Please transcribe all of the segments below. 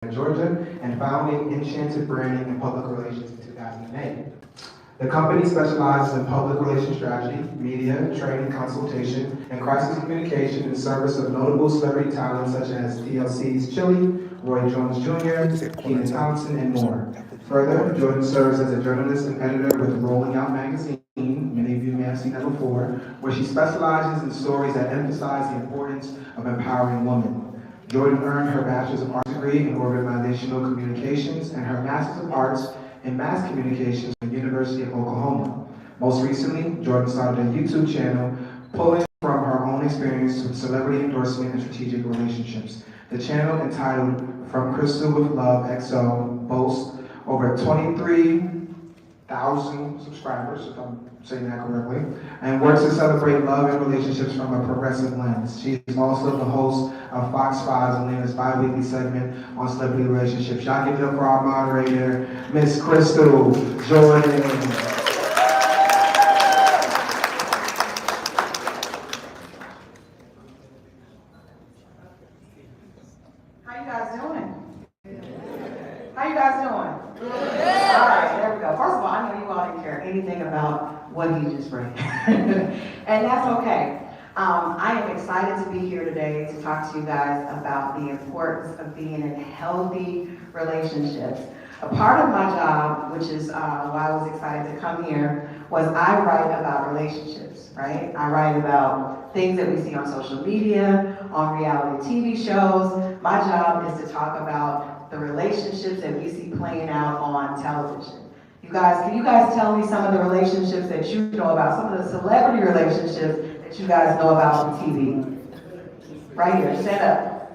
in Georgia, and founding Enchanted Branding and Public Relations in 2008. The company specializes in public relations strategy, media, training, consultation, and crisis communication in service of notable celebrity talent such as TLC's Chili, Roy Jones Jr., Kenan Thompson, and more. Further, Jordan serves as a journalist and editor with Rolling Out magazine, many of you may have seen that before, where she specializes in stories that emphasize the importance of empowering women. Jordan earned her Bachelor's of Arts degree in Organizational Communications and her Master's of Arts in Mass Communications from the University of Oklahoma. Most recently, Jordan started a YouTube channel pulling from her own experience with celebrity endorsement and strategic relationships. The channel, entitled From Christal with Love XO, boasts over 23,000 subscribers, if I'm saying that correctly, and works to celebrate love and relationships from a progressive lens. She is also the host of Fox 5's Atlanta's bi-weekly segment on celebrity relationships. Y'all give it up for our moderator, Miss Christal Jordan. How you guys doing? How you guys doing? All right, there we go. First of all, I know you all didn't care anything about what he just read. And that's okay. I am excited to be here today to talk to you guys about the importance of being in healthy relationships. A part of my job, which is why I was excited to come here, was I write about relationships, right? I write about things that we see on social media, on reality TV shows. My job is to talk about the relationships that we see playing out on television. Can you guys tell me some of the relationships that you know about, some of the celebrity relationships that you guys know about on TV? Right here, stand up.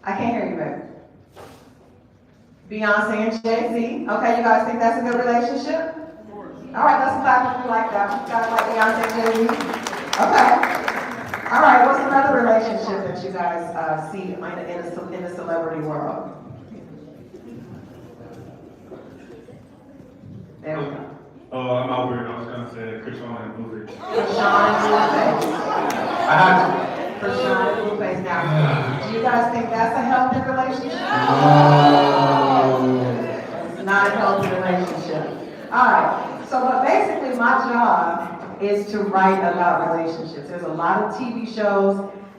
I can't hear you, baby. Beyonce and Jay-Z. Okay, you guys think that's a good relationship? All right, let's clap if you like that. You guys like Beyonce and Jay-Z? Okay. All right, what's another relationship that you guys see in the celebrity world? There we go. I'm out here. I was gonna say Christal and Blueface. Christal and Blueface. I had to. Christal and Blueface. Now, do you guys think that's a healthy relationship? It's not a healthy relationship. All right, so but basically my job is to write about relationships. There's a lot of TV shows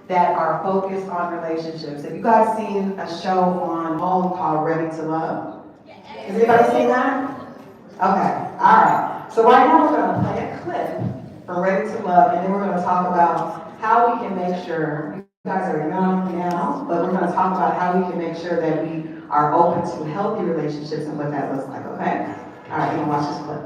that are focused on relationships. Have you guys seen a show on home called Ready to Love? Has anybody seen that? Okay, all right. So right now we're going to play a clip from Ready to Love, and then we're going to talk about how we can make sure, you guys are young now, but we're going to talk about how we can make sure that we are open to healthy relationships and what that looks like, okay? All right, you can watch this clip.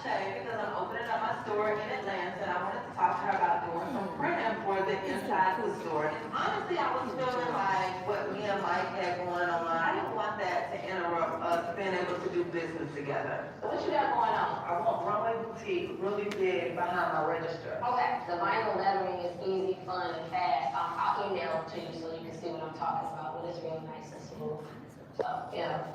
Shea because I'm opening up my store in Atlanta and I wanted to talk to her about doing some printing for the inside of the store. And honestly, I was feeling like what me and Mike had going on, I didn't want that to interrupt us being able to do business together. So what you got going on? I want Runway Boutique really big behind my register. Okay, the vinyl lettering is easy, fun, and fast. I'll email it to you so you can see what I'm talking about, but it's really nice and smooth. So, yeah.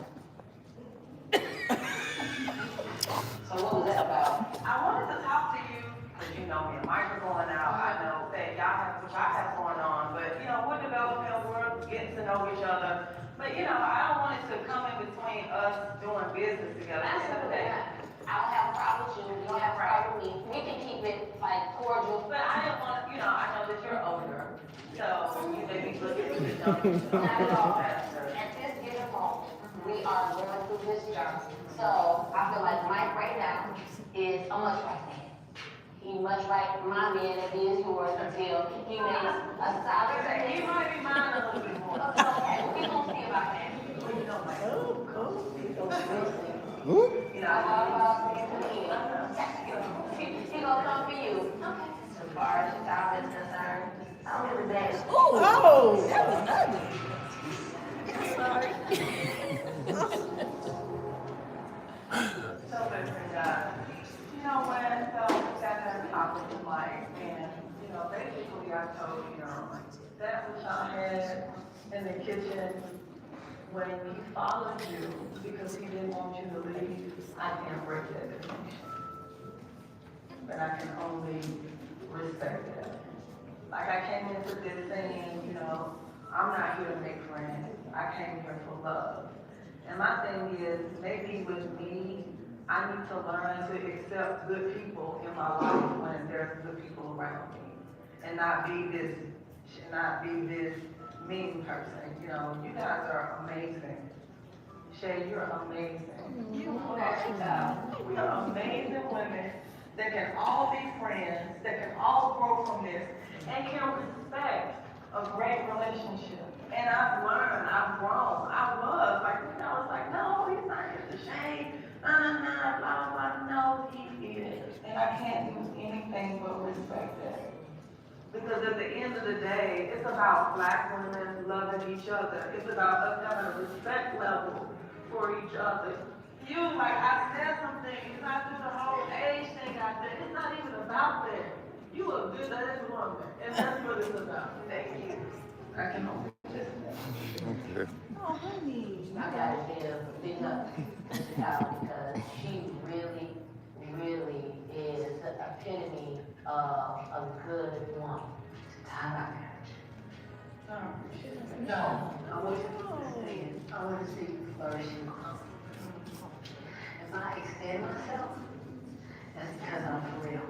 So what was that about? I wanted to talk to you because you know me and Mike are going out. I know that y'all have what y'all have going on, but you know, we're developing, we're getting to know each other. But you know, I don't want it to come in between us doing business together. That's okay. I don't have a problem with you. You don't have a problem with me. We can keep it like cordial. But I didn't want, you know, I know that you're older, so you may be looking to get done. Not at all. At this given moment, we are going through this journey. So I feel like Mike right now is a much right man. He much right my man as he is yours until he makes a solid He might be mine a little bit more. Okay, we gonna see about that. Oh, cool. You know, I'm about to get to me. He gonna come for you. Okay. As far as your job is concerned, I'm really bad. Oh, that was ugly. Sorry. So listen, guys. You know when we sat there and talked with Mike, and you know basically I told you know that was y'all had in the kitchen when he followed you because he didn't want you to leave, I can't break that connection. But I can only respect that. Like I came into this saying, you know, I'm not here to make friends. I came here for love. And my thing is, maybe with me, I need to learn to accept good people in my life when there's good people around me. And not be this mean person. You know, you guys are amazing. Shea, you're amazing. You know that. We are amazing women that can all be friends, that can all grow from this, and can respect a great relationship. And I've learned, I've grown. I was like, no, he's not here to shame. Blah, blah, blah. No, he is. And I can't do anything but respect that. Because at the end of the day, it's about Black women loving each other. It's about us having a respect level for each other. You, like I said some things, I do the whole age thing out there. It's not even about that. You a good ass woman, and that's what it's about. Thank you. I can only just Okay. Oh, honey. I gotta give a big up to Shea because she really, really is the epitome of a good woman. No, I want to see you flourishing. If I extend myself, that's because I'm for real.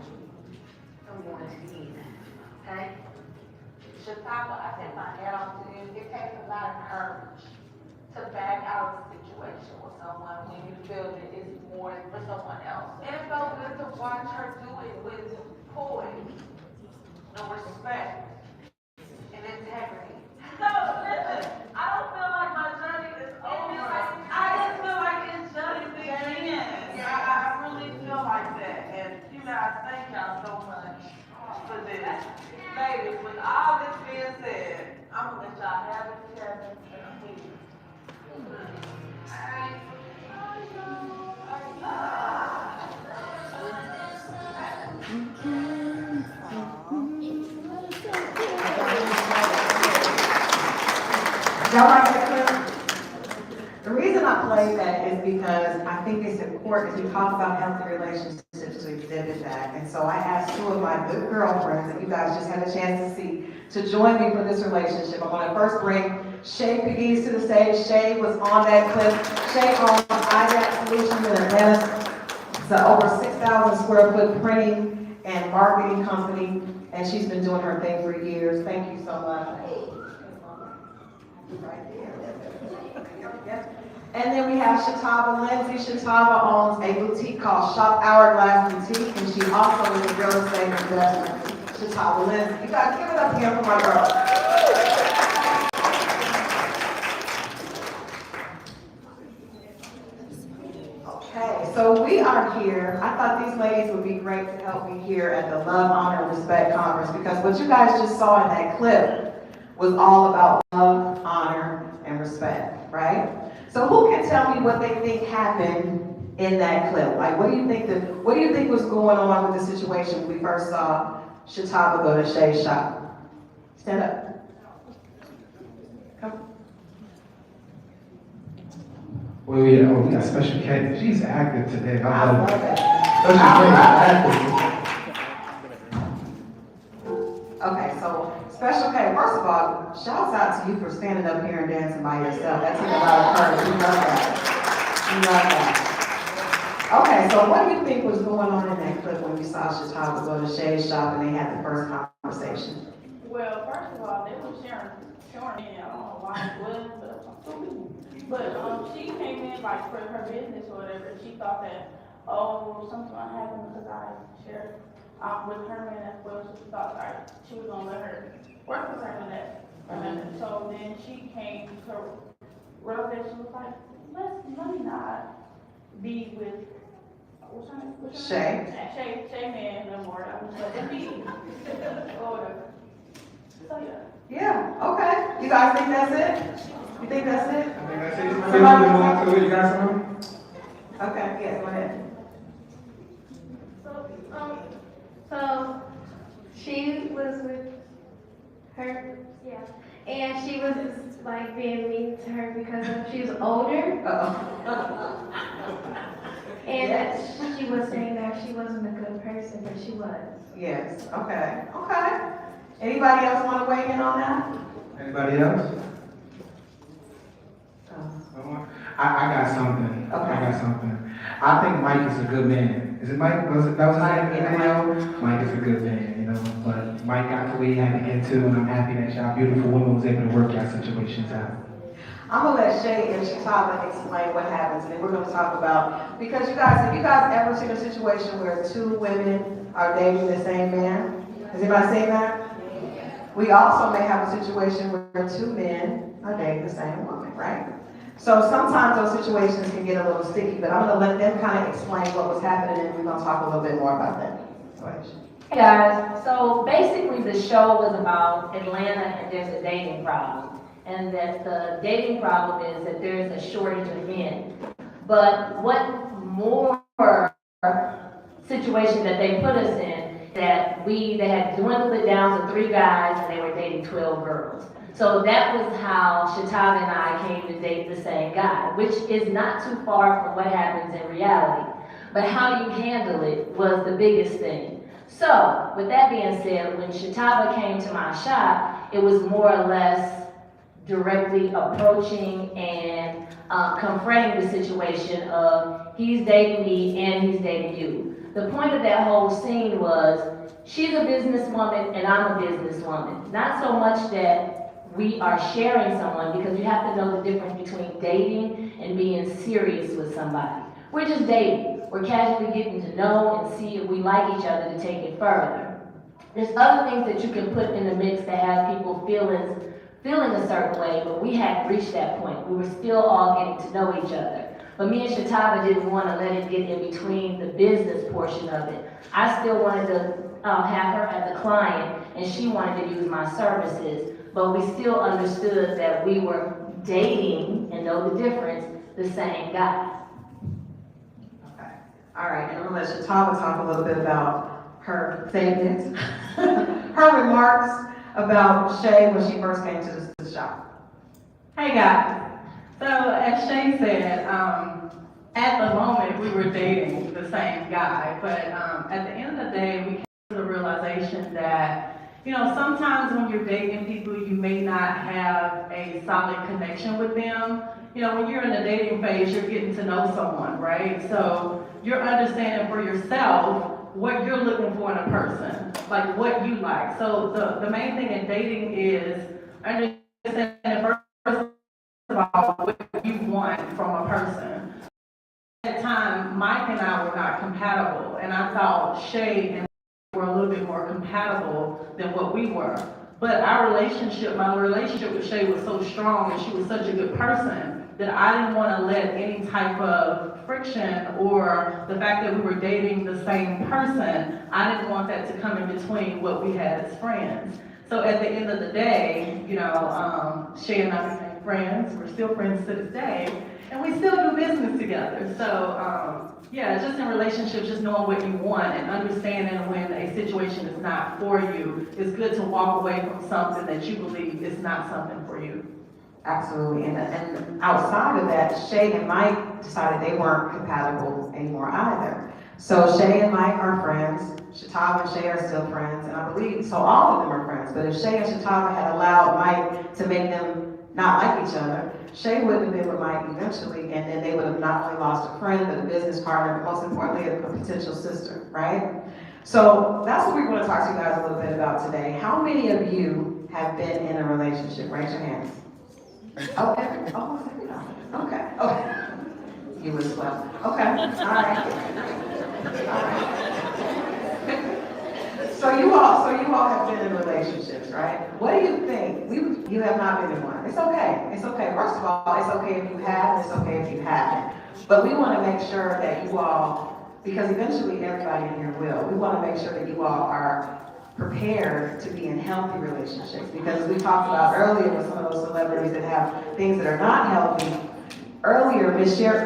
I'm going to eat, okay? Shatava, I take my hat off to you. It takes a lot of courage to back out of a situation with someone when you feel that it's more for someone else. And it felt good to watch her do it with poise, no respect, and integrity. No, listen, I don't feel like my journey is over. I just feel like it's just beginning. I really feel like that. And you guys, thank y'all so much for this. Ladies, with all this being said, I'm gonna let y'all have it together and I'm leaving. Y'all like that clip? The reason I played that is because I think it's important to talk about healthy relationships to exhibit that. And so I asked two of my good girlfriends that you guys just had a chance to see to join me for this relationship. I want to first bring Shea Peagues to the stage. Shea was on that clip. Shea owns IDAC Solutions in Atlanta. It's an over 6,000 square foot printing and marketing company, and she's been doing her thing for years. Thank you so much. Right there. Yep. And then we have Shatava, Lindsey. Shatava owns a boutique called Shop Hourglass Boutique, and she also is a real estate investor. Shatava, Lindsey. You guys give it up again for my girl. Okay, so we are here. I thought these ladies would be great to help me here at the Love, Honor, Respect Conference, because what you guys just saw in that clip was all about love, honor, and respect, right? So who can tell me what they think happened in that clip? Like, what do you think was going on with the situation when we first saw Shatava go to Shea's shop? Stand up. Come. Well, we got Special K. She's active today. I love it. Special K is active. Okay, so Special K, first of all, shouts out to you for standing up here and dancing by yourself. That took a lot of courage. We love that. We love that. Okay, so what do you think was going on in that clip when you saw Shatava go to Shea's shop and they had the first conversation? Well, first of all, they were sharing, I don't know why it was, but she came in like for her business or whatever. She thought that, oh, something might happen because I shared with her man as well. So she thought like she was gonna let her work with her on that. And so then she came to her realization was like, let me not be with what's her name? Shea man no more. I was like, be or whatever. So yeah. Yeah, okay. You guys think that's it? You think that's it? I think that's it. Somebody move on to it. You got something? Okay, yeah, go ahead. So she was with her, yeah, And she was just like being mean to her because she was older. And Yes. that she was saying that she wasn't a good person, but she was. Yes, okay, okay. Anybody else want to weigh in on that? Anybody else? I got something. Okay. I got something. I think Mike is a good man. Is it Mike? That was his name in the video? Mike is a good man, you know. But Mike got to where he had to get to, and I'm happy that y'all beautiful women was able to work y'all situations out. I'm gonna let Shea and Shatava explain what happens, and then we're gonna talk about, because you guys, have you guys ever seen a situation where two women are dating the same man? Has anybody seen that? We also may have a situation where two men are dating the same woman, right? So sometimes those situations can get a little sticky, but I'm gonna let them kind of explain what was happening, and we're gonna talk a little bit more about that situation. Hey guys, so basically the show was about Atlanta and there's a dating problem. And that the dating problem is that there's a shortage of men. But what more situation that they put us in, that they had dwindled it down to 3 guys and they were dating 12 girls. So that was how Shatava and I came to date the same guy, which is not too far from what happens in reality. But how you handle it was the biggest thing. So, with that being said, when Shatava came to my shop, it was more or less directly approaching and confronting the situation of he's dating me and he's dating you. The point of that whole scene was she's a businesswoman and I'm a businesswoman. Not so much that we are sharing someone, because you have to know the difference between dating and being serious with somebody. We're just dating. We're casually getting to know and see if we like each other to take it further. There's other things that you can put in the mix to have people feeling a certain way, but we hadn't reached that point. We were still all getting to know each other. But me and Shatava didn't want to let it get in between the business portion of it. I still wanted to have her as a client, and she wanted to use my services, but we still understood that we were dating, and know the difference, the same guy. Okay, all right, and I'm gonna let Shatava talk a little bit about her statements, her remarks about Shea when she first came to the shop. Hey guys, so as Shea said, at the moment we were dating the same guy, but at the end of the day, we came to the realization that, you know, sometimes when you're dating people, you may not have a solid connection with them. You know, when you're in the dating phase, you're getting to know someone, right? So you're understanding for yourself what you're looking for in a person, like what you like. So the main thing in dating is understanding first of all what you want from a person. At the time, Mike and I were not compatible, and I thought Shea and I were a little bit more compatible than what we were. But my relationship with Shea was so strong, and she was such a good person, that I didn't want to let any type of friction or the fact that we were dating the same person, I didn't want that to come in between what we had as friends. So at the end of the day, you know, Shea and I became friends. We're still friends to this day, and we still do business together. So yeah, just in relationships, just knowing what you want and understanding when a situation is not for you, it's good to walk away from something that you believe is not something for you. Absolutely, and outside of that, Shea and Mike decided they weren't compatible anymore either. So Shea and Mike are friends, Shatava and Shea are still friends, and I believe, so all of them are friends, but if Shea and Shatava had allowed Mike to make them not like each other, Shea would have been with Mike eventually, and then they would have not only lost a friend, but a business partner, but most importantly, a potential sister, right? So that's what we're going to talk to you guys a little bit about today. How many of you have been in a relationship? Raise your hands. Oh, almost everybody. Okay, okay. You as well. Okay, all right. So you all have been in relationships, right? What do you think? You have not been in one. It's okay. It's okay. First of all, it's okay if you have, and it's okay if you haven't. But we want to make sure that you all, because eventually everybody in here will, we want to make sure that you all are prepared to be in healthy relationships. Because we talked about earlier with some of those celebrities that have things that are not healthy. Earlier,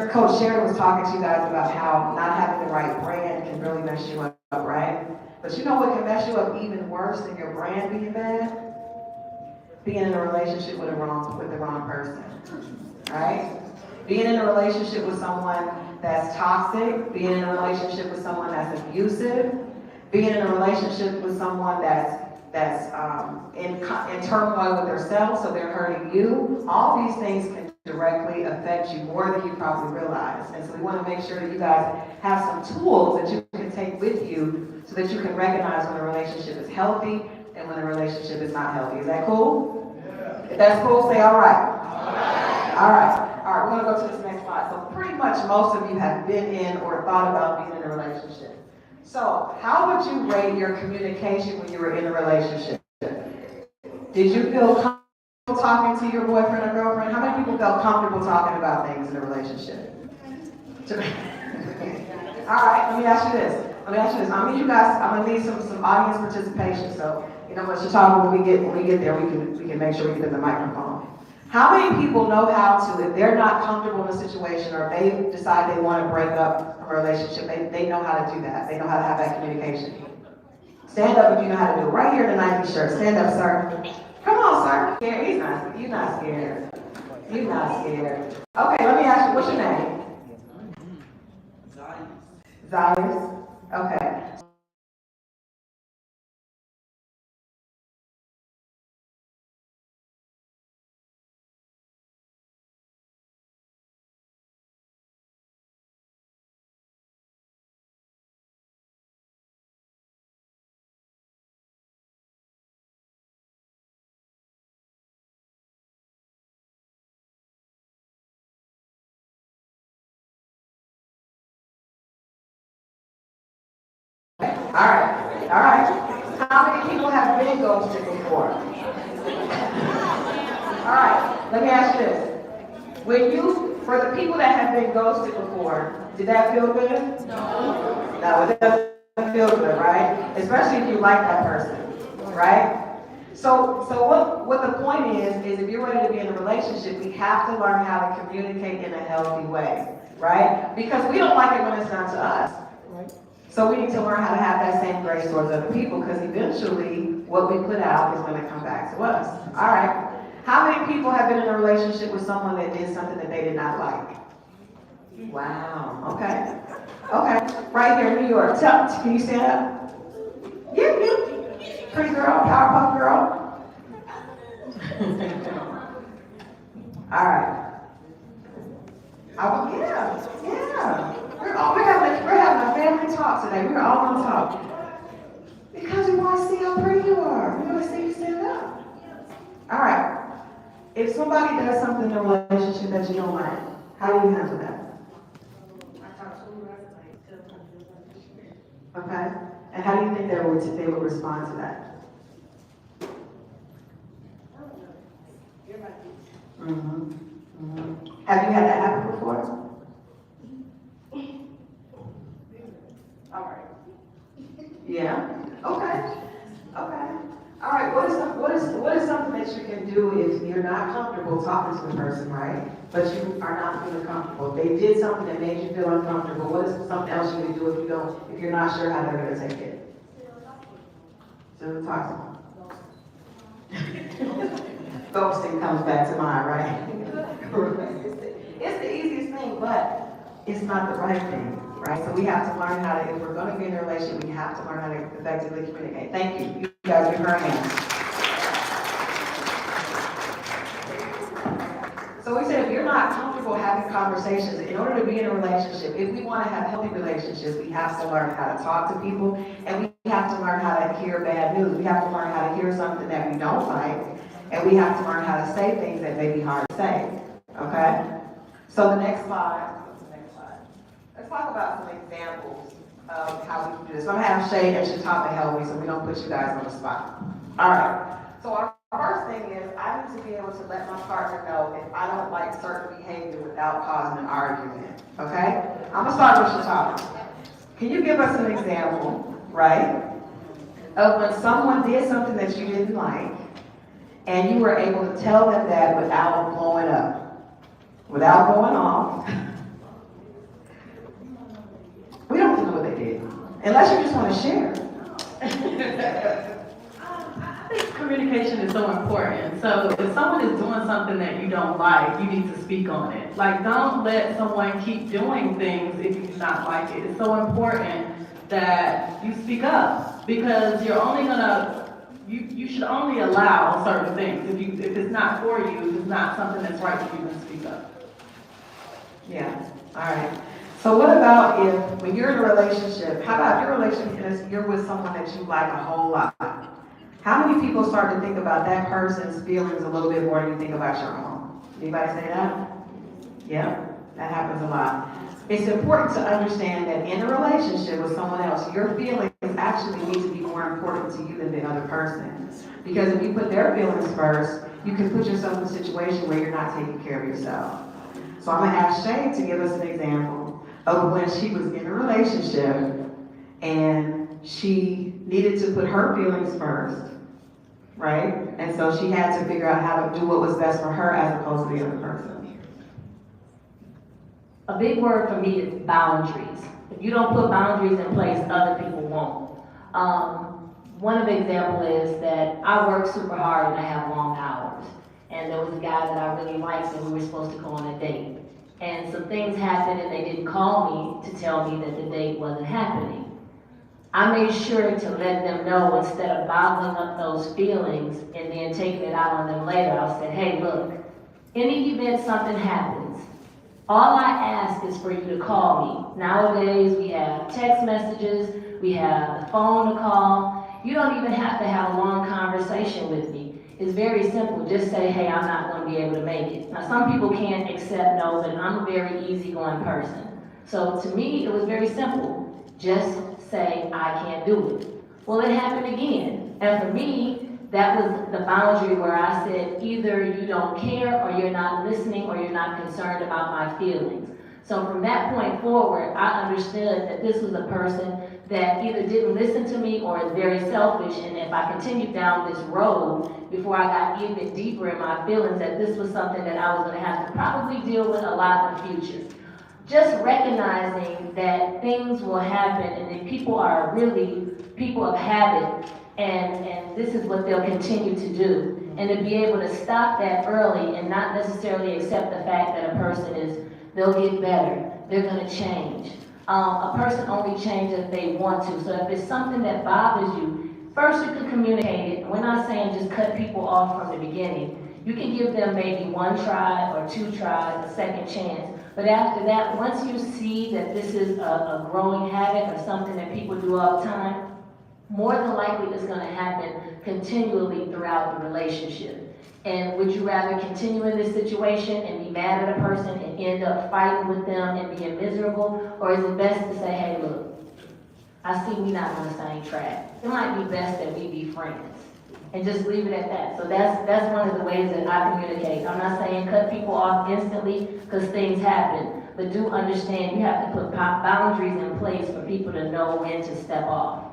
Coach Sharon was talking to you guys about how not having the right brand can really mess you up, right? But you know what can mess you up even worse than your brand being bad? being in a relationship with the wrong person, right? Being in a relationship with someone that's toxic, being in a relationship with someone that's abusive, being in a relationship with someone that's in turmoil with themselves, so they're hurting you. All these things can directly affect you more than you probably realize. And so we want to make sure that you guys have some tools that you can take with you so that you can recognize when a relationship is healthy and when a relationship is not healthy. Is that cool? Yeah. If that's cool, say all right. All right. All right, we're going to go to this next slide. So pretty much most of you have been in or thought about being in a relationship. So how would you rate your communication when you were in a relationship? Did you feel comfortable talking to your boyfriend or girlfriend? How many people felt comfortable talking about things in a relationship? All right, let me ask you this. I'm gonna need some audience participation. So, you know what, Shatava, when we get there, we can make sure we get in the microphone. How many people know how to, if they're not comfortable in a situation or they decide they want to break up a relationship, they know how to do that. They know how to have that communication. Stand up if you know how to do it. Right here in the Nike shirt. Stand up, sir. Come on, sir. Yeah, you're not scared. You're not scared. Okay, let me ask you, what's your name? Zayas. Okay. All right. How many people have been ghosted before? All right, let me ask you this. For the people that have been ghosted before, did that feel good? No, it doesn't feel good, right? Especially if you like that person, right? So what the point is if you're ready to be in a relationship, we have to learn how to communicate in a healthy way, right? Because we don't like it when it's done to us. So we need to learn how to have that same grace towards other people, because eventually what we put out is going to come back to us. All right. How many people have been in a relationship with someone that did something that they did not like? Wow. Okay. Okay. Right here in New York. Can you stand up? Yeah, you. Pretty girl, Powerpuff Girl. All right. Yeah. We're having a family talk today. We're all going to talk. Because we want to see how pretty you are. We want to see you stand up. All right. If somebody does something in a relationship that you don't like, how do you handle that? Okay. And how do you think they would respond to that? Have you had that happen before? All right. Yeah. Okay. All right. What is something that you can do if you're not comfortable talking to the person, right? But you are not feeling comfortable. If they did something that made you feel uncomfortable, what is something else you can do if you're not sure how they're going to take it? So talk to them. Ghosting comes back to mind, right? It's the easiest thing, but it's not the right thing. Right? So we have to learn how to, if we're going to be in a relationship, we have to learn how to effectively communicate. Thank you. You guys give her a hand. So we said if you're not comfortable having conversations, in order to be in a relationship, if we want to have healthy relationships, we have to learn how to talk to people, and we have to learn how to hear bad news. We have to learn how to hear something that we don't like, and we have to learn how to say things that may be hard to say. Okay? So the next slide. Let's talk about some examples of how we can do this. So I'm going to have Shea and Shatava help me so we don't put you guys on the spot. All right. So our first thing is I need to be able to let my partner know if I don't like certain behavior without causing an argument. Okay? I'm going to start with Shatava. Can you give us an example, right, of when someone did something that you didn't like and you were able to tell them that without blowing up, without going off? We don't have to know what they did, unless you just want to share. I think communication is so important. So if someone is doing something that you don't like, you need to speak on it. Like, don't let someone keep doing things if you do not like it. It's so important that you speak up, because you're only gonna, you should only allow certain things. If it's not for you, if it's not something that's right for you, then speak up. Yeah, all right. So what about if, when you're in a relationship, how about your relationship is you're with someone that you like a whole lot? How many people start to think about that person's feelings a little bit more than you think about your own? Anybody say that? Yeah, that happens a lot. It's important to understand that in a relationship with someone else, your feelings actually need to be more important to you than the other person. Because if you put their feelings first, you can put yourself in a situation where you're not taking care of yourself. So I'm gonna ask Shea to give us an example of when she was in a relationship and she needed to put her feelings first, right? And so she had to figure out how to do what was best for her as opposed to the other person. A big word for me is boundaries. If you don't put boundaries in place, other people won't. One of the examples is that I work super hard and I have long hours. And there was a guy that I really liked and we were supposed to go on a date. And some things happened and they didn't call me to tell me that the date wasn't happening. I made sure to let them know instead of bottling up those feelings and then taking it out on them later. I said, hey, look, in the event something happens, all I ask is for you to call me. Nowadays, we have text messages, we have the phone to call. You don't even have to have a long conversation with me. It's very simple. Just say, hey, I'm not going to be able to make it. Now, some people can't accept no, but I'm a very easygoing person. So to me, it was very simple. Just say, I can't do it. Well, it happened again. And for me, that was the boundary where I said, either you don't care or you're not listening or you're not concerned about my feelings. So from that point forward, I understood that this was a person that either didn't listen to me or is very selfish, and if I continued down this road before I got even deeper in my feelings, that this was something that I was going to have to probably deal with a lot in the future. Just recognizing that things will happen and that people are really people of habit, and this is what they'll continue to do. And to be able to stop that early and not necessarily accept the fact that a person they'll get better, they're going to change. A person only changes if they want to. So if it's something that bothers you, first you can communicate it. We're not saying just cut people off from the beginning. You can give them maybe one try or two tries, a second chance. But after that, once you see that this is a growing habit or something that people do all the time, more than likely it's going to happen continually throughout the relationship. And would you rather continue in this situation and be mad at a person and end up fighting with them and being miserable? Or is it best to say, hey, look, I see we not on the same track. It might be best that we be friends. And just leave it at that. So that's one of the ways that I communicate. I'm not saying cut people off instantly because things happen. But do understand you have to put boundaries in place for people to know when to step off.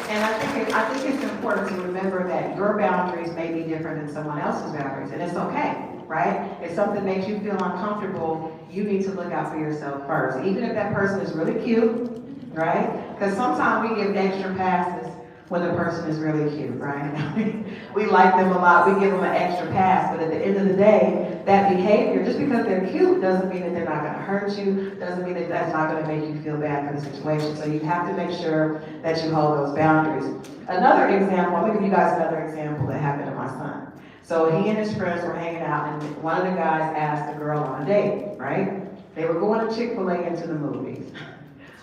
And I think it's important to remember that your boundaries may be different than someone else's boundaries, and it's okay, right? If something makes you feel uncomfortable, you need to look out for yourself first. Even if that person is really cute, right? Because sometimes we give extra passes when the person is really cute, right? We like them a lot, we give them an extra pass, but at the end of the day, that behavior, just because they're cute doesn't mean that they're not gonna hurt you, doesn't mean that that's not gonna make you feel bad for the situation. So you have to make sure that you hold those boundaries. Another example, I'm gonna give you guys another example that happened to my son. So he and his friends were hanging out and one of the guys asked the girl on a date, right? They were going to Chick-fil-A into the movies.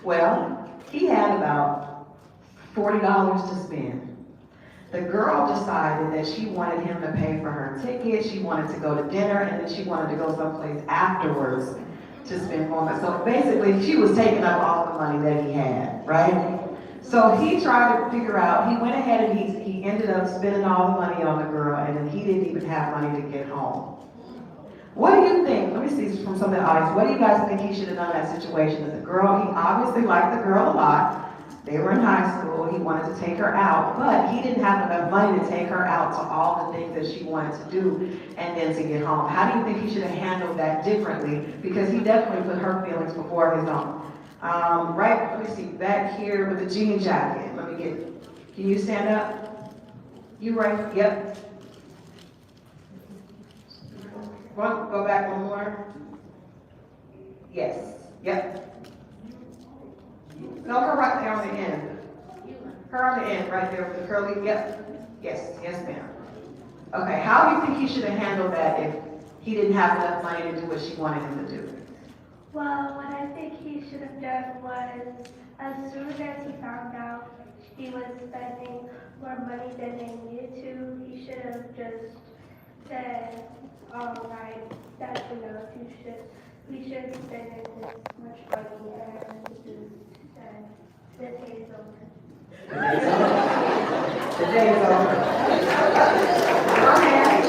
Well, he had about $40 to spend. The girl decided that she wanted him to pay for her ticket, she wanted to go to dinner, and then she wanted to go someplace afterwards to spend more money. So basically, she was taking up all the money that he had, right? So he tried to figure out, he went ahead and he ended up spending all the money on the girl, and then he didn't even have money to get home. What do you think? Let me see from some of the audience. What do you guys think he should have done in that situation? As a girl, he obviously liked the girl a lot. They were in high school, he wanted to take her out, but he didn't have enough money to take her out to all the things that she wanted to do and then to get home. How do you think he should have handled that differently? Because he definitely put her feelings before his own. Right, let me see, back here with the jean jacket. Can you stand up? You right, yep. Go back one more. Yes, yep. No, her right there on the end. Her on the end, right there with the curly, yep. Yes, yes ma'am. Okay, how do you think he should have handled that if he didn't have enough money to do what she wanted him to do? Well, what I think he should have done was, as soon as he found out he was spending more money than they needed to, he should have just said, all right, that's enough. We shouldn't be spending this much money, and just said, the day is over. The day is over. Go ahead.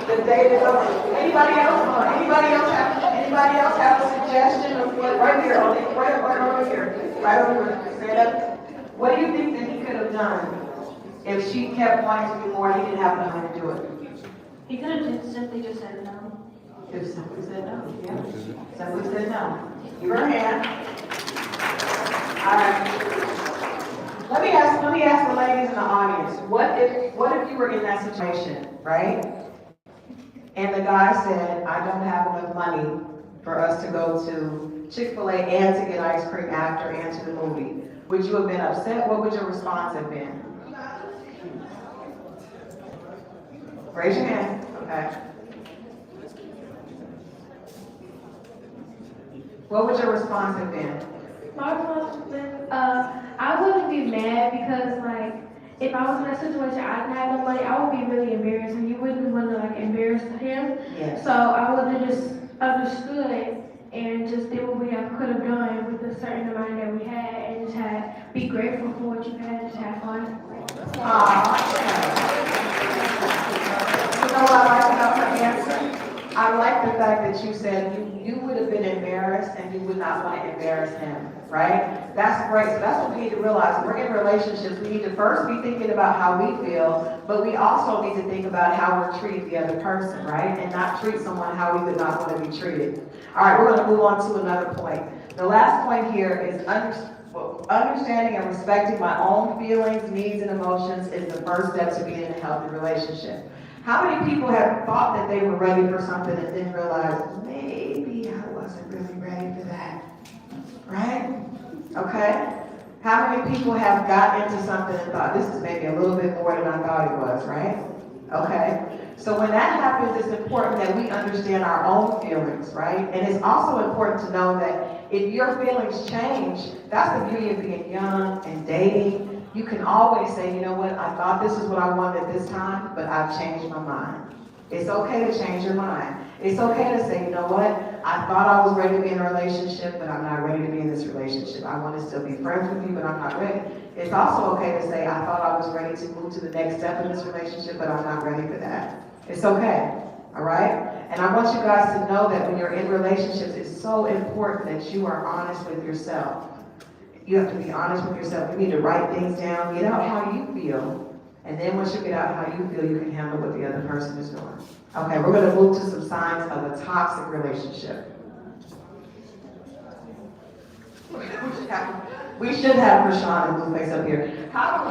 The day is over. Anybody else? Anybody else have a suggestion of what, right here, right over here, right over here, stand up. What do you think that he could have done if she kept wanting to do more and he didn't have the money to do it? He could have simply just said no. If simply said no, yeah. Simply said no. Give her a hand. All right. Let me ask the ladies in the audience, what if you were in that situation, right? And the guy said, I don't have enough money for us to go to Chick-fil-A and to get ice cream after and to the movie. Would you have been upset? What would your response have been? Raise your hand. Okay. What would your response have been? My response would have been, I wouldn't be mad because, like, if I was in that situation, I didn't have no money, I would be really embarrassed, and you wouldn't want to, like, embarrass him. Yes. So I would have just understood and just did what we could have done with the certain amount that we had, and just be grateful for what you had, and just have fun. You know what I like about her answer? I like the fact that you said you would have been embarrassed and you would not want to embarrass him, right? That's great. So that's what we need to realize. We're in relationships. We need to first be thinking about how we feel, but we also need to think about how we're treating the other person, right? And not treat someone how we would not want to be treated. All right, we're going to move on to another point. The last point here is understanding and respecting my own feelings, needs, and emotions is the first step to being in a healthy relationship. How many people have thought that they were ready for something and then realized, maybe I wasn't really ready for that, right? Okay? How many people have got into something and thought, this is maybe a little bit more than I thought it was, right? Okay? So when that happens, it's important that we understand our own feelings, right? And it's also important to know that if your feelings change, that's the beauty of being young and dating. You can always say, you know what, I thought this is what I wanted this time, but I've changed my mind. It's okay to change your mind. It's okay to say, you know what, I thought I was ready to be in a relationship, but I'm not ready to be in this relationship. I want to still be friends with you, but I'm not ready. It's also okay to say, I thought I was ready to move to the next step in this relationship, but I'm not ready for that. It's okay, all right? And I want you guys to know that when you're in relationships, it's so important that you are honest with yourself. You have to be honest with yourself. You need to write things down, get out how you feel, and then once you get out how you feel, you can handle what the other person is doing. Okay, we're going to move to some signs of a toxic relationship. We should have Christal and Blueface up here. How do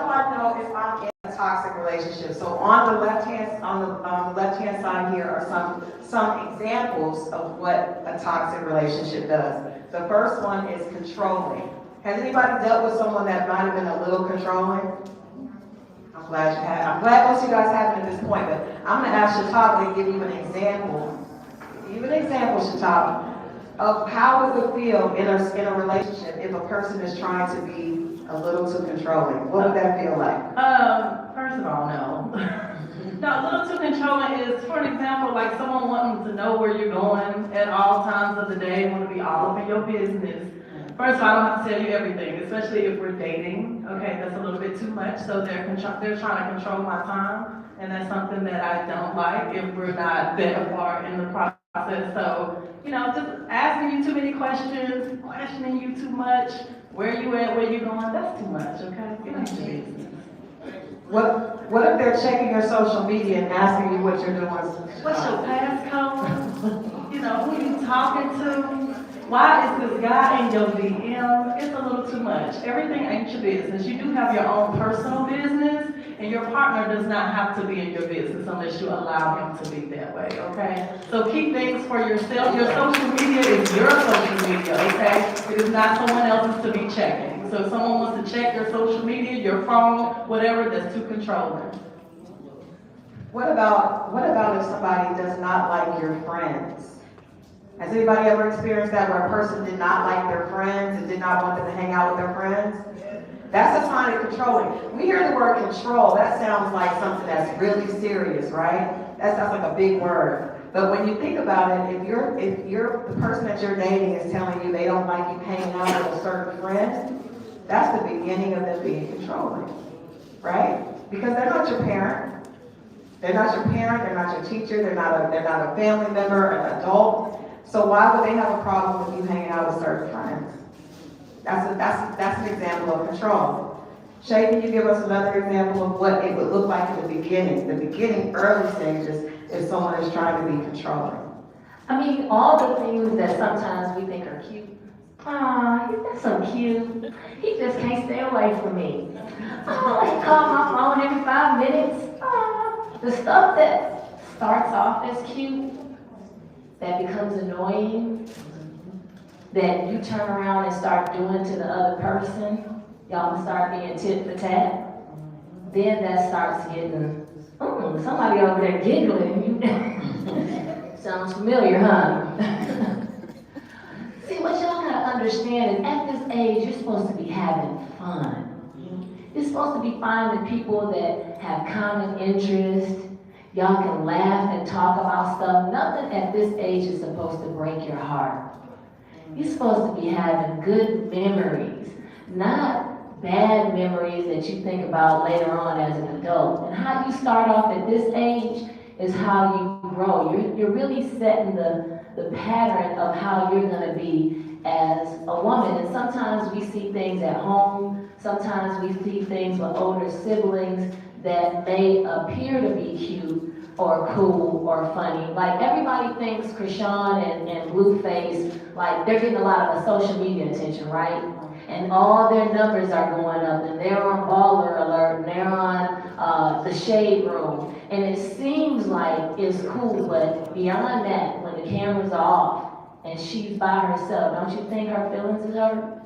I know if I'm in a toxic relationship? So on the left hand side here are some examples of what a toxic relationship does. The first one is controlling. Has anybody dealt with someone that might have been a little controlling? I'm glad you have. I'm glad most of you guys haven't at this point, but I'm going to ask Shatava to give you an example. Shatava, of how it would feel in a relationship if a person is trying to be a little too controlling. What would that feel like? First of all, no. No, a little too controlling is, for an example, like someone wanting to know where you're going at all times of the day, want to be all up in your business. First of all, I don't have to tell you everything, especially if we're dating. Okay, that's a little bit too much, so they're trying to control my time, and that's something that I don't like if we're not that far in the process. So, just asking you too many questions, questioning you too much, where you at, where you going, that's too much, okay? Get out your business. What if they're checking your social media and asking you what you're doing? What's your passcode? Who you talking to? Why is this guy in your DM? It's a little too much. Everything ain't your business. You do have your own personal business, and your partner does not have to be in your business unless you allow him to be that way, okay? So keep things for yourself. Your social media is your social media, okay? It is not someone else's to be checking. So if someone wants to check your social media, your phone, whatever, that's too controlling. What about if somebody does not like your friends? Has anybody ever experienced that where a person did not like their friends and did not want them to hang out with their friends? That's a sign of controlling. We hear the word control, that sounds like something that's really serious, right? That sounds like a big word. But when you think about it, if the person that you're dating is telling you they don't like you hanging out with a certain friend, that's the beginning of them being controlling, right? Because they're not your parent. They're not your parent, they're not your teacher, they're not a family member, an adult. So why would they have a problem with you hanging out with certain friends? That's an example of control. Shea, can you give us another example of what it would look like in the beginning, early stages, if someone is trying to be controlling? I mean, all the things that sometimes we think are cute. Aw, that's so cute. He just can't stay away from me. Oh, he called my phone every 5 minutes. Aw, the stuff that starts off as cute, that becomes annoying, that you turn around and start doing to the other person, y'all start being tit for tat, then that starts getting, somebody over there giggling. Sounds familiar, huh? See, what y'all gotta understand is at this age, you're supposed to be having fun. You're supposed to be finding people that have common interests. Y'all can laugh and talk about stuff. Nothing at this age is supposed to break your heart. You're supposed to be having good memories, not bad memories that you think about later on as an adult. And how you start off at this age is how you grow. You're really setting the pattern of how you're gonna be as a woman. And sometimes we see things at home, sometimes we see things with older siblings that may appear to be cute or cool or funny. Like everybody thinks Christal and Blueface, like they're getting a lot of social media attention, right? And all their numbers are going up, and they're on Baller Alert, and they're on the Shade Room. And it seems like it's cool, but beyond that, when the camera's off and she's by herself, don't you think her feelings is hurt?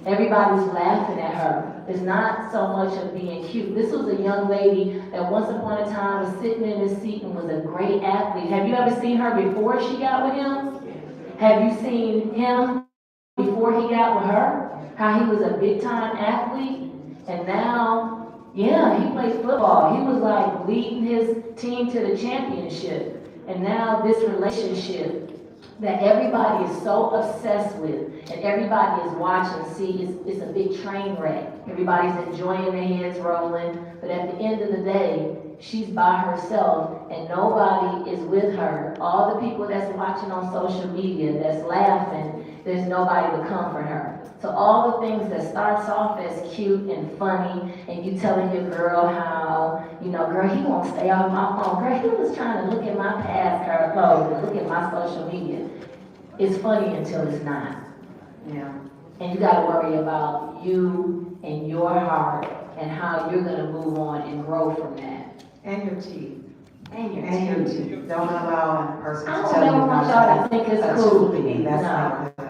Everybody's laughing at her. It's not so much of being cute. This was a young lady that once upon a time was sitting in his seat and was a great athlete. Have you ever seen her before she got with him? Have you seen him before he got with her? How he was a big time athlete? And now, yeah, he plays football. He was like leading his team to the championship. And now this relationship that everybody is so obsessed with and everybody is watching, see, it's a big train wreck. Everybody's enjoying their heads rolling, but at the end of the day, she's by herself and nobody is with her. All the people that's watching on social media, that's laughing, there's nobody to comfort her. So all the things that starts off as cute and funny, and you telling your girl how, girl, he won't stay off my phone. Girl, he was trying to look at my past clothes and look at my social media. It's funny until it's not. Yeah. And you gotta worry about you and your heart and how you're gonna move on and grow from that. And your teeth. And your teeth. Don't allow a person to I tell don't you ever want not y'all to think it's cool to be. That's No. not good.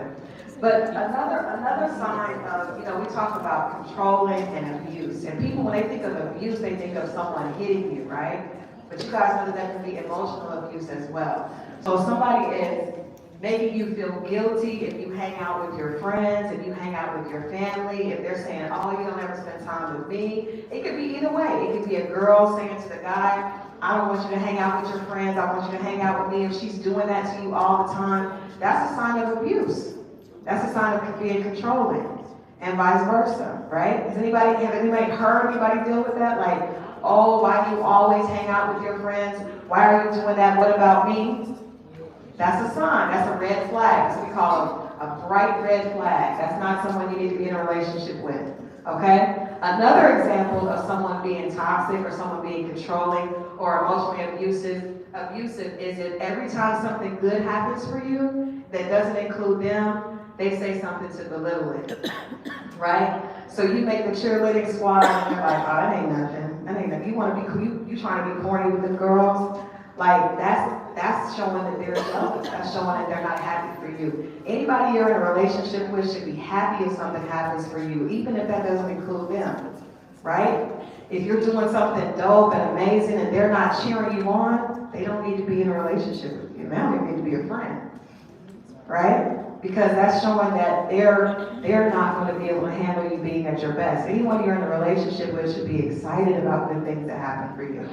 But another sign of, we talk about controlling and abuse. And people, when they think of abuse, they think of someone hitting you, right? But you guys know that can be emotional abuse as well. So if somebody is making you feel guilty if you hang out with your friends, if you hang out with your family, if they're saying, oh, you don't ever spend time with me. It could be either way. It could be a girl saying to the guy, I don't want you to hang out with your friends, I want you to hang out with me. If she's doing that to you all the time, that's a sign of abuse. That's a sign of being controlling, and vice versa, right? Have anybody heard anybody deal with that? Like, oh, why do you always hang out with your friends? Why are you doing that? What about me? That's a sign. That's a red flag. That's what we call a bright red flag. That's not someone you need to be in a relationship with, okay? Another example of someone being toxic or someone being controlling or emotionally abusive is that every time something good happens for you that doesn't include them, they say something to belittle it, right? So you make the cheerleading squad and you're like, oh, that ain't nothing. That ain't nothing. You want to be, you trying to be corny with the girls? Like, that's showing that they're jealous. That's showing that they're not happy for you. Anybody you're in a relationship with should be happy if something happens for you, even if that doesn't include them, right? If you're doing something dope and amazing and they're not cheering you on, they don't need to be in a relationship with you. Now they need to be a friend, right? Because that's showing that they're not going to be able to handle you being at your best. Anyone you're in a relationship with should be excited about the things that happen for you.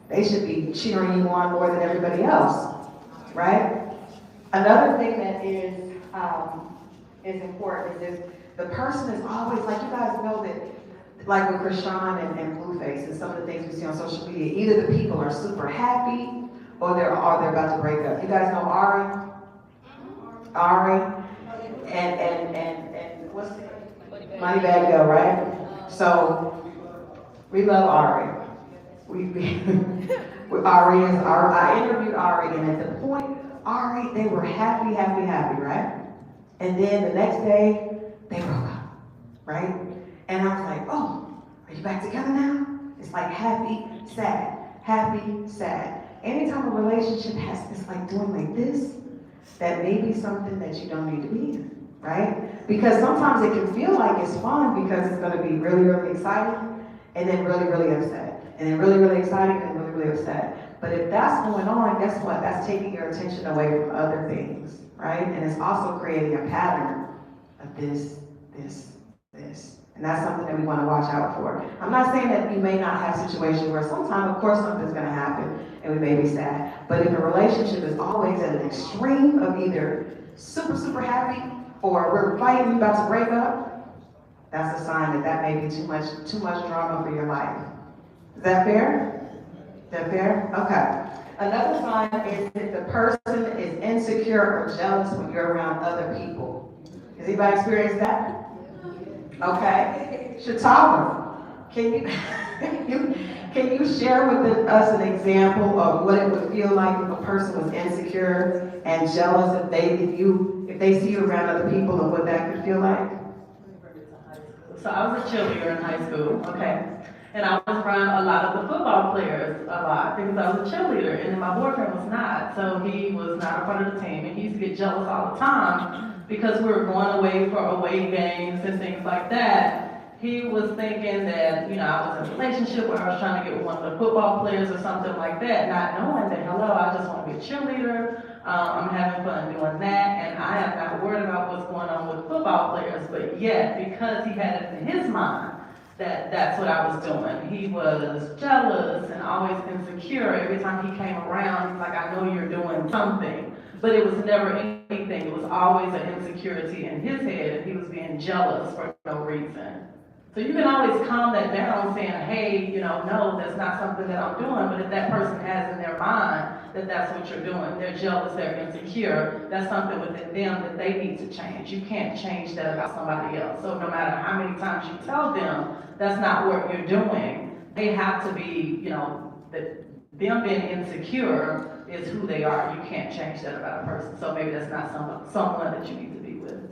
They should be cheering you on more than everybody else, right? Another thing that is important is the person is always, like, you guys know that, like with Christal and Blueface and some of the things we see on social media, either the people are super happy or they're about to break up. You guys know Ari, and what's the Moneybag Yo, right? So we love Ari. I interviewed Ari, and at the point, Ari, they were happy, right? And then the next day, they broke up, right? And I was like, oh, are you back together now? It's like happy, sad, happy, sad. Anytime a relationship it's like doing like this, that may be something that you don't need to be in, right? Because sometimes it can feel like it's fun because it's gonna be really, really exciting, and then really, really upset. And then really, really exciting, and really, really upset. But if that's going on, guess what? That's taking your attention away from other things, right? And it's also creating a pattern of this. And that's something that we want to watch out for. I'm not saying that you may not have situations where sometimes, of course, something's going to happen and we may be sad. But if a relationship is always at an extreme of either super, super happy or we're fighting, about to break up, that's a sign that may be too much drama for your life. Is that fair? Is that fair? Okay. Another sign is that the person is insecure or jealous when you're around other people. Has anybody experienced that? Okay. Shatava, can you share with us an example of what it would feel like if a person was insecure and jealous if they see you around other people and what that could feel like? So I was a cheerleader in high school, okay? And I was around a lot of the football players a lot because I was a cheerleader and my boyfriend was not. So he was not a part of the team and he used to get jealous all the time because we were going away for away games and things like that. He was thinking that, I was in a relationship where I was trying to get with one of the football players or something like that, not knowing that, hello, I just want to be a cheerleader. I'm having fun doing that, and I am not worried about what's going on with football players, but yet, because he had it in his mind that that's what I was doing, he was jealous and always insecure. Every time he came around, he's like, I know you're doing something, but it was never anything. It was always an insecurity in his head, and he was being jealous for no reason. So you can always calm that down saying, hey, no, that's not something that I'm doing. But if that person has in their mind that that's what you're doing, they're jealous, they're insecure, that's something within them that they need to change. You can't change that about somebody else. So no matter how many times you tell them that's not what you're doing, they have to be, that them being insecure is who they are. You can't change that about a person. So maybe that's not someone that you need to be with.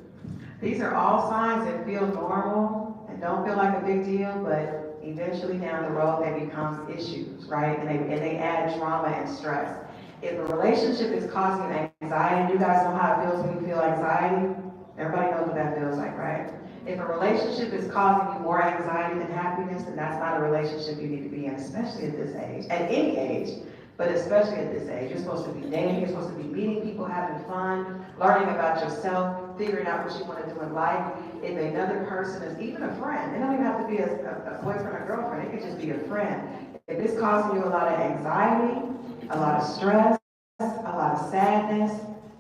These are all signs that feel normal and don't feel like a big deal, but eventually down the road they become issues, right? And they add drama and stress. If a relationship is causing you anxiety, you guys know how it feels when you feel anxiety? Everybody knows what that feels like, right? If a relationship is causing you more anxiety than happiness, then that's not a relationship you need to be in, especially at this age, at any age, but especially at this age. You're supposed to be dating, you're supposed to be meeting people, having fun, learning about yourself, figuring out what you want to do in life. If another person is even a friend, it don't even have to be a boyfriend or girlfriend, it could just be a friend. If it's causing you a lot of anxiety, a lot of stress, a lot of sadness,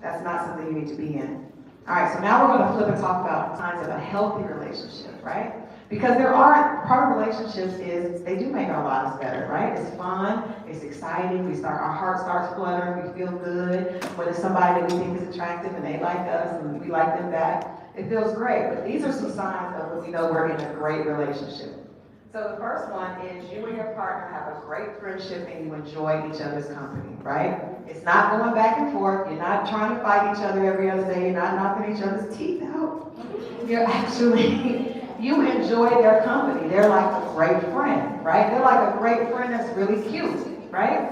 that's not something you need to be in. All right, so now we're going to flip and talk about signs of a healthy relationship, right? Because part of relationships is they do make our lives better, right? It's fun, it's exciting, our heart starts fluttering, we feel good. When it's somebody that we think is attractive and they like us and we like them back, it feels great. But these are some signs of when we know we're in a great relationship. So the first one is you and your partner have a great friendship and you enjoy each other's company, right? It's not going back and forth. You're not trying to fight each other every other day. You're not knocking each other's teeth out. You're actually, you enjoy their company. They're like a great friend, right? They're like a great friend that's really cute, right?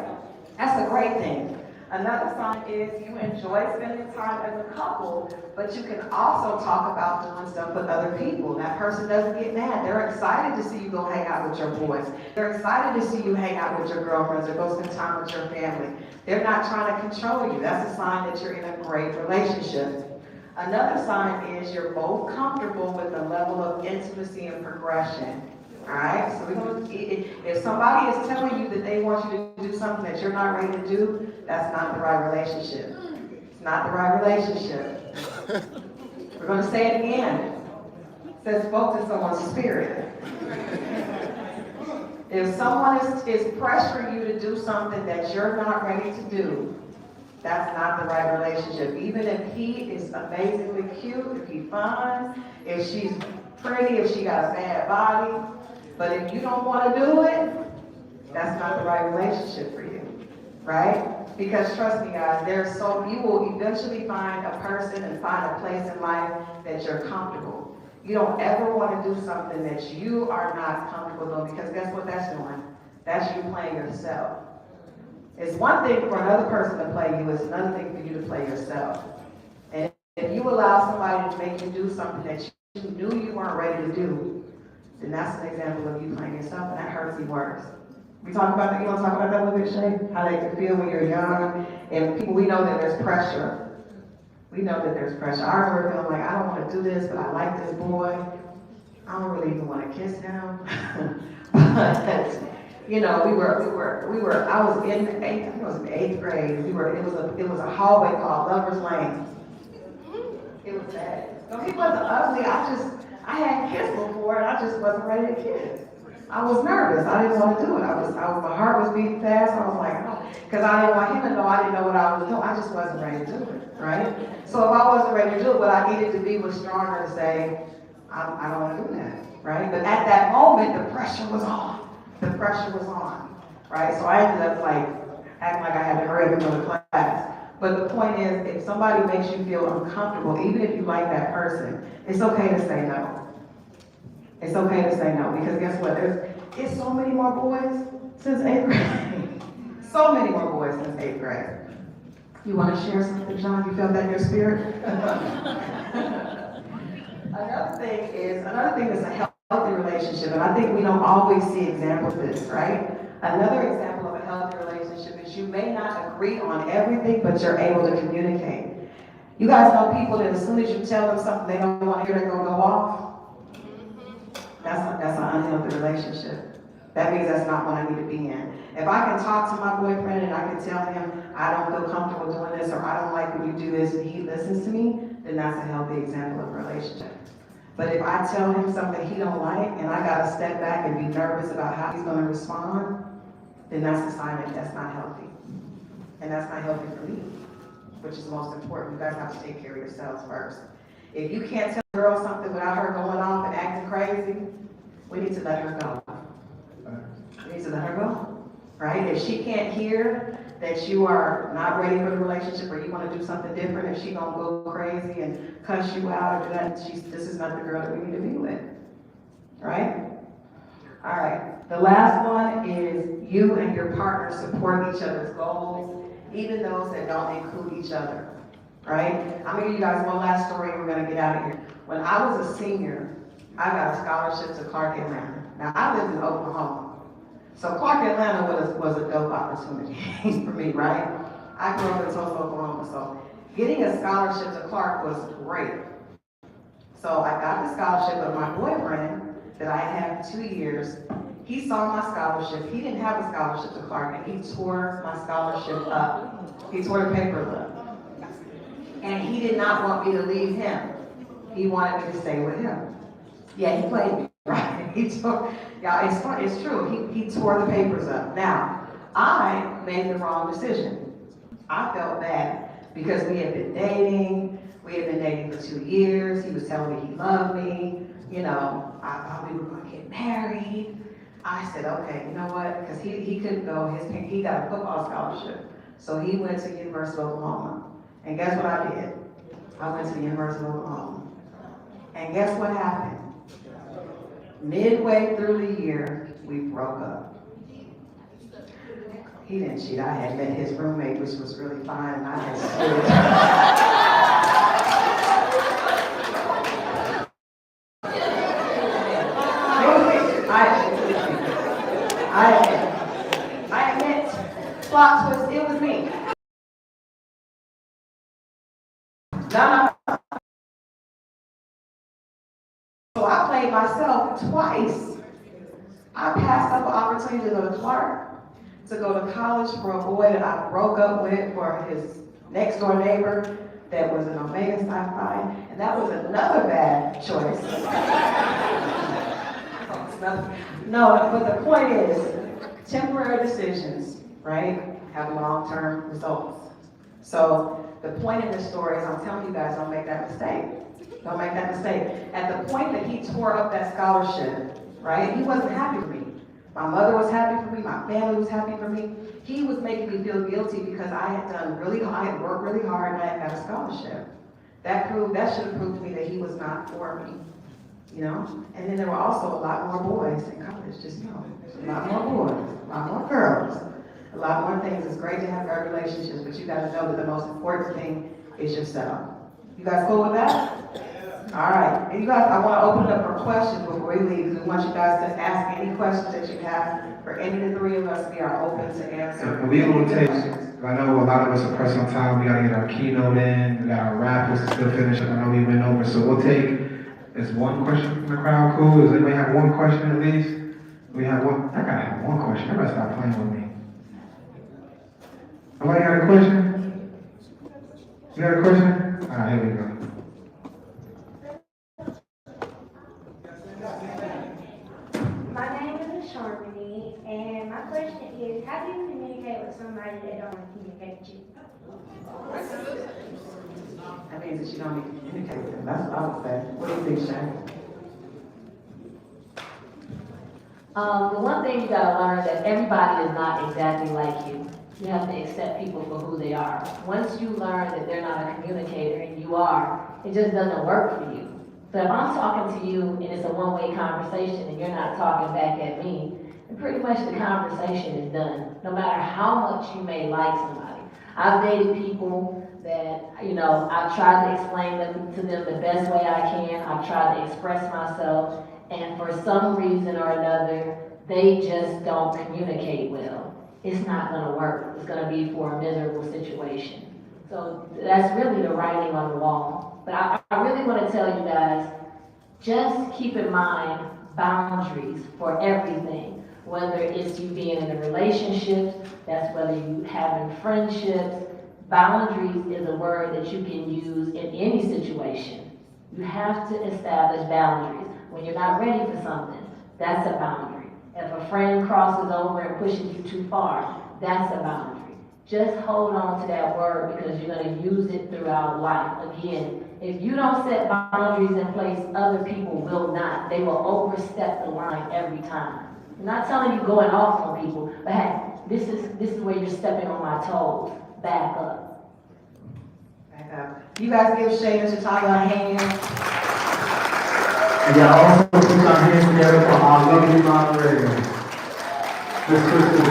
That's a great thing. Another sign is you enjoy spending time as a couple, but you can also talk about doing stuff with other people. That person doesn't get mad. They're excited to see you go hang out with your boys. They're excited to see you hang out with your girlfriends or go spend time with your family. They're not trying to control you. That's a sign that you're in a great relationship. Another sign is you're both comfortable with the level of intimacy and progression. Alright, so if somebody is telling you that they want you to do something that you're not ready to do, that's not the right relationship. It's not the right relationship. We're going to say it again. It says spoke to someone's spirit. If someone is pressuring you to do something that you're not ready to do, that's not the right relationship. Even if he is amazingly cute, if he's fine, if she's pretty, if she got a bad body, but if you don't want to do it, that's not the right relationship for you, right? Because trust me, guys, you will eventually find a person and find a place in life that you're comfortable. You don't ever want to do something that you are not comfortable doing, because guess what that's doing? That's you playing yourself. It's one thing for another person to play you, it's another thing for you to play yourself. And if you allow somebody to make you do something that you knew you weren't ready to do, then that's an example of you playing yourself, and that hurts you worse. We talk about that, you want to talk about that a little bit, Shea? How they can feel when you're young, and people, we know that there's pressure. We know that there's pressure. I remember feeling like, I don't want to do this, but I like this boy. I don't really even want to kiss him. But, you know, I was in eighth grade. It was a hallway called Lover's Lane. It was bad. So he wasn't ugly, I had kissed before and I just wasn't ready to kiss. I was nervous. I didn't want to do it. My heart was beating fast. I was like, oh, because I didn't want him to know I didn't know what I was doing. I just wasn't ready to do it, right? So if I wasn't ready to do it, what I needed to be was stronger to say, I don't want to do that, right? But at that moment, the pressure was on. The pressure was on, right? So I ended up like acting like I had to hurry up and go to class. But the point is, if somebody makes you feel uncomfortable, even if you like that person, it's okay to say no. It's okay to say no, because guess what? It's so many more boys since 8th grade. So many more boys since 8th grade. You want to share something, John? You felt that in your spirit? Another thing is a healthy relationship, and I think we don't always see examples of this, right? Another example of a healthy relationship is you may not agree on everything, but you're able to communicate. You guys know people that as soon as you tell them something they don't want to hear, they're going to go off. That's an unhealthy relationship. That means that's not what I need to be in. If I can talk to my boyfriend and I can tell him I don't feel comfortable doing this or I don't like when you do this and he listens to me, then that's a healthy example of a relationship. But if I tell him something he don't like and I gotta step back and be nervous about how he's gonna respond, then that's a sign that that's not healthy. And that's not healthy for me, which is most important. You guys have to take care of yourselves first. If you can't tell a girl something without her going off and acting crazy, we need to let her go. We need to let her go, right? If she can't hear that you are not ready for the relationship or you want to do something different, if she gonna go crazy and cuss you out or do that, this is not the girl that we need to be with, right? All right, the last one is you and your partner support each other's goals, even those that don't include each other. Right? I'm gonna give you guys one last story and we're gonna get out of here. When I was a senior, I got a scholarship to Clark Atlanta. Now I lived in Oklahoma. So Clark Atlanta was a dope opportunity for me, right? I grew up in Tulsa, Oklahoma, so getting a scholarship to Clark was great. So I got the scholarship, but my boyfriend that I had had 2 years, he saw my scholarship. He didn't have a scholarship to Clark and he tore my scholarship up. He tore the paper up. And he did not want me to leave him. He wanted me to stay with him. Yeah, he played me, right? Y'all, it's fun, it's true. He tore the papers up. Now, I made the wrong decision. I felt bad because we had been dating. We had been dating for 2 years. He was telling me he loved me. you know, I thought we were gonna get married. I said, okay, you know what, because he couldn't go, he got a football scholarship. So he went to the University of Oklahoma. And guess what I did? I went to the University of Oklahoma. And guess what happened? Midway through the year, we broke up. He didn't cheat. I had met his roommate, which was really fine, and I had I admit, plot twist, it was me. No. So I played myself twice. I passed up an opportunity to go to Clark, to go to college for a boy that I broke up with for his next door neighbor that was an Omega Psi Phi, and that was another bad choice. No, but the point is, temporary decisions, right, have long-term results. So the point in this story is I'm telling you guys, don't make that mistake. Don't make that mistake. At the point that he tore up that scholarship, right, he wasn't happy for me. My mother was happy for me, my family was happy for me. He was making me feel guilty because I had worked really hard and I had got a scholarship. That should have proved to me that he was not for me, you know? And then there were also a lot more boys in college, just know. A lot more boys, a lot more girls, a lot more things. It's great to have great relationships, but you gotta know that the most important thing is yourself. You guys cool with that? All right, and you guys, I want to open it up for questions before we leave, because we want you guys to ask any questions that you have for any of the three of us. We are open to answer. And we will take, I know a lot of us are pressed on time. We got to get our keynote in. We got our raffles to still finish up. I know we went over, so we'll take, is one question from the crowd cool? Does anybody have one question at least? We have one, I gotta have one question. Everybody stop playing with me. Nobody got a question? You got a question? All right, here we go. Harmony, and my question is, how do you communicate with somebody that don't want to communicate with you? That means that you don't need to communicate with them. That's what I would say. What do you think, Shane? The one thing you gotta learn is that everybody is not exactly like you. You have to accept people for who they are. Once you learn that they're not a communicator and you are, it just doesn't work for you. So if I'm talking to you and it's a one-way conversation and you're not talking back at me, then pretty much the conversation is done, no matter how much you may like somebody. I've dated people that, you know, I've tried to explain to them the best way I can. I've tried to express myself, and for some reason or another, they just don't communicate well. It's not gonna work. It's gonna be for a miserable situation. So that's really the writing on the wall. But I really want to tell you guys, just keep in mind boundaries for everything. Whether it's you being in a relationship, that's whether you having friendships. Boundaries is a word that you can use in any situation. You have to establish boundaries. When you're not ready for something, that's a boundary. If a friend crosses over and pushes you too far, that's a boundary. Just hold on to that word because you're going to use it throughout life. Again, if you don't set boundaries in place, other people will not. They will overstep the line every time. I'm not telling you going off on people, but hey, this is where you're stepping on my toes. Back up. Back up. You guys give Shea Shatava a hand. And y'all also put our hands together for our lovely moderator, Miss Christal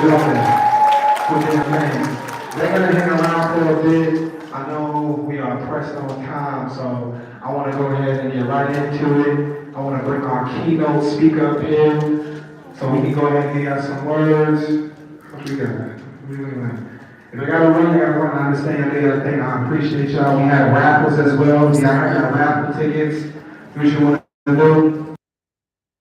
with his name. They're going to hang around for a bit. I know we are pressed on time, so I want to go ahead and get right into it. I want to bring our keynote speaker up here, so we can go ahead and get some words. What we got? If I gotta run, I understand the other thing. I appreciate y'all. We have raffles as well. Y'all got raffle tickets. What you want to do?